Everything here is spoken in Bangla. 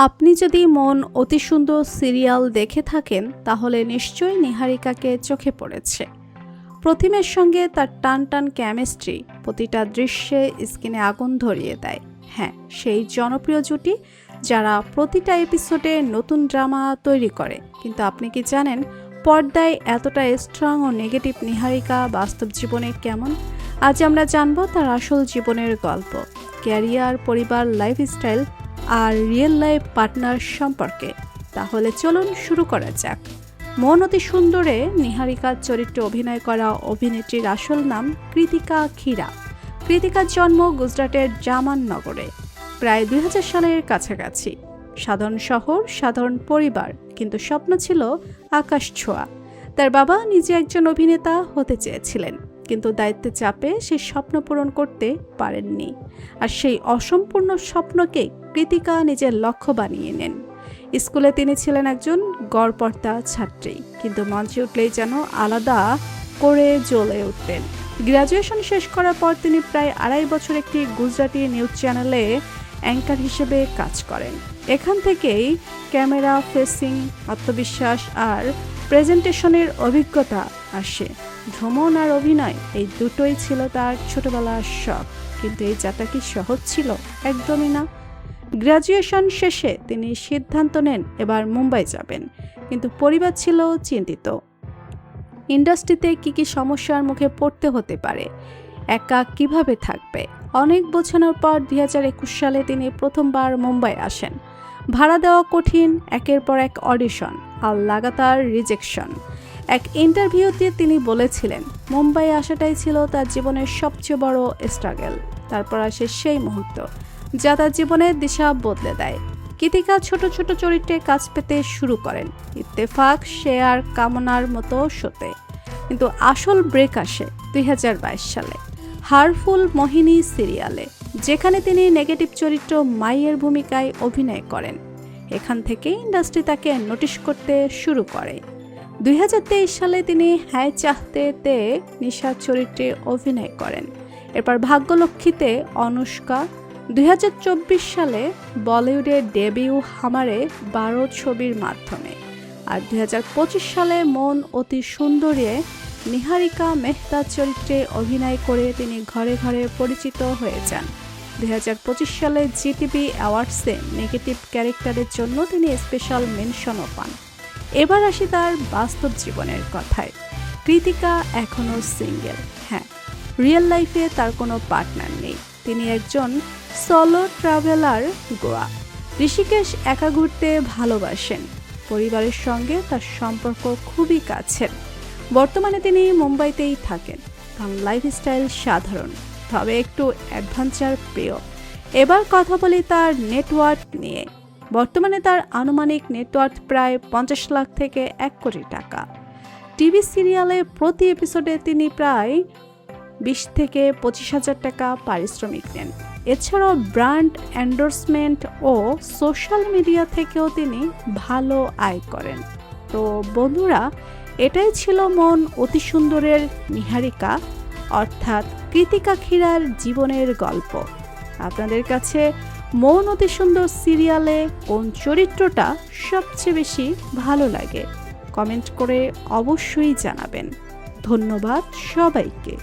আপনি যদি মন অতি সুন্দর সিরিয়াল দেখে থাকেন তাহলে নিশ্চয়ই নিহারিকাকে চোখে পড়েছে। প্রতিমের সঙ্গে তার টান টান কেমিস্ট্রি প্রতিটা দৃশ্যে স্ক্রিনে আগুন ধরিয়ে দেয়। হ্যাঁ, সেই জনপ্রিয় জুটি যারা প্রতিটা এপিসোডে নতুন ড্রামা তৈরি করে। কিন্তু আপনি কি জানেন পর্দায় এতটা স্ট্রং ও নেগেটিভ নিহারিকা বাস্তব জীবনে কেমন? আজ আমরা জানবো তার আসল জীবনের গল্প, ক্যারিয়ার, পরিবার, লাইফস্টাইল আর রিয়েল লাইফ পার্টনার সম্পর্কে। তাহলে চলুন শুরু করা যাক। মন অতি সুন্দরে নিহারিকার চরিত্রে অভিনয় করা অভিনেত্রীর আসল নাম কৃতিকা খিরা। কৃতিকার জন্ম গুজরাটের জামাননগরে প্রায় 2000 সালের কাছাকাছি। সাধারণ শহর, সাধারণ পরিবার, কিন্তু স্বপ্ন ছিল আকাশ ছোঁয়া। তার বাবা নিজে একজন অভিনেতা হতে চেয়েছিলেন, কিন্তু দায়িত্বের চাপে সেই স্বপ্ন পূরণ করতে পারেননি। আর সেই অসম্পূর্ণ স্বপ্নকে কৃতিকা নিজের লক্ষ্য বানিয়ে নেন। স্কুলে তিনি ছিলেন একজন গড়পড়তা ছাত্রী, কিন্তু মঞ্চে উঠলেই যেন আলাদা করে জ্বলে উঠতেন। গ্র্যাজুয়েশন শেষ করার পর তিনি প্রায় 2.5 বছর একটি গুজরাটি নিউজ চ্যানেলে অ্যাঙ্কার হিসেবে কাজ করেন। এখান থেকেই ক্যামেরা ফেসিং, আত্মবিশ্বাস আর প্রেজেন্টেশনের অভিজ্ঞতা আসে। ভ্রমণ আর অভিনয় এই দুটোই ছিল তার ছোটবেলার শখ, কিন্তু এই যাত্রা কি সহজ ছিল? একদমই না। গ্র্যাজুয়েশন শেষে তিনি সিদ্ধান্ত নেন এবার মুম্বাই যাবেন, কিন্তু পরিবার ছিল চিন্তিত। ইন্ডাস্ট্রিতে কি সমস্যার মুখে পড়তে হতে পারে, একা কিভাবে থাকবে। অনেক বোঝানোর পর 2021 সালে তিনি প্রথমবার মুম্বাই আসেন। ভাড়া দেওয়া কঠিন, একের পর এক অডিশন আর লাগাতার রিজেকশন। এক ইন্টারভিউতে তিনি বলেছিলেন মুম্বাই আসাটাই ছিল তার জীবনের সবচেয়ে বড় স্ট্রাগল। তারপর আসে সেই মুহূর্ত যা তার জীবনের দিশা বদলে দেয়। কৃতিকা ছোট ছোট চরিত্রে কাজ পেতে শুরু করেন, ইত্তেফাক, শেয়ার, কামনার মতো শোতে। কিন্তু আসল ব্রেক আসে 2022 সালে হারফুল মোহিনী সিরিয়ালে, যেখানে তিনি নেগেটিভ চরিত্র মাইয়ের ভূমিকায় অভিনয় করেন। এখান থেকে ইন্ডাস্ট্রি তাকে নোটিশ করতে শুরু করে। 2023 সালে তিনি হ্যায় চাহতে তে নিশার চরিত্রে অভিনয় করেন। এরপর ভাগ্যলক্ষ্মীতে অনুষ্কা। 2024 সালে বলিউডের ডেবিউ হামারে 12 ছবির মাধ্যমে। আর 2025 সালে মন অতি সুন্দরে নিহারিকা মেহতা চরিত্রে অভিনয় করে তিনি ঘরে ঘরে পরিচিত হয়ে যান। 2025 সালে জিটিভি অ্যাওয়ার্ডসে নেগেটিভ ক্যারেক্টারের জন্য তিনি স্পেশাল মেনশনও পান। এবার আসি তার বাস্তব জীবনের কথায়। কৃতিকা এখনও সিঙ্গেল। হ্যাঁ, রিয়েল লাইফে তার কোনো পার্টনার নেই। তিনি একজন সোলো ট্রাভেলার। গোয়া, ঋষিকেশ একা ঘুরতে ভালোবাসেন। পরিবারের সঙ্গে তার সম্পর্ক খুবই কাছের। বর্তমানে তিনি মুম্বাইতেই থাকেন। তার লাইফস্টাইল সাধারণ, তবে একটু অ্যাডভেঞ্চার প্রিয়। এবার কথা বলি তার নেটওয়ার্থ নিয়ে। বর্তমানে তার আনুমানিক নেটওয়ার্থ প্রায় 50 লাখ থেকে 1 কোটি টাকা। টিভি সিরিয়ালে প্রতি এপিসোডে তিনি প্রায় 20 থেকে 25 হাজার টাকা পারিশ্রমিক নেন। এছাড়াও ব্র্যান্ড এন্ডোর্সমেন্ট ও সোশ্যাল মিডিয়া থেকেও তিনি ভালো আয় করেন। তো বন্ধুরা, এটাই ছিল মন অতি সুন্দরের নিহারিকা, অর্থাৎ কৃতিকা খিরার জীবনের গল্প। আপনাদের কাছে মন অতি সুন্দর সিরিয়ালে কোন চরিত্রটা সবচেয়ে বেশি ভালো লাগে? কমেন্ট করে অবশ্যই জানাবেন। ধন্যবাদ সবাইকে।